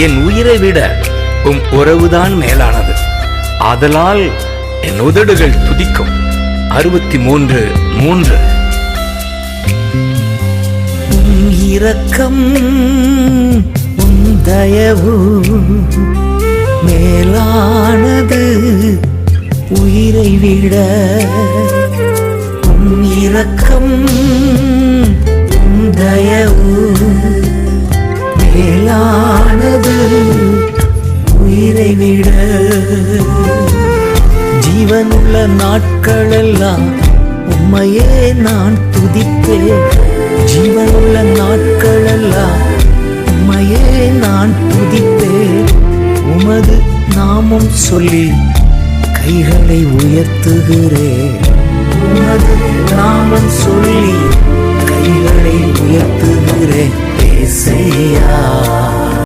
என் உயிரை விட உம் உறவுதான் மேலானது. ஆதலால் என் உதடுகள் துதிக்கும். 63:3. உம் இரக்கம் உம் தயவு மேலானது உயிரை விட. உம் இரக்கம் உம் தயவு மேலானது உயிரை விட. ஜீவனுள்ள நாட்களெல்லாம் உம்மையே நான் துதிப்பேன். ஜீவனுள்ள நாட்களெல்லாம் உம்மையே நான் துதிப்பேன். உமது நாமம் சொல்லி கைகளை உயர்த்துகிறேன். உமது நாமம் சொல்லி கைகளை உயர்த்துகிறேன். ஏசையா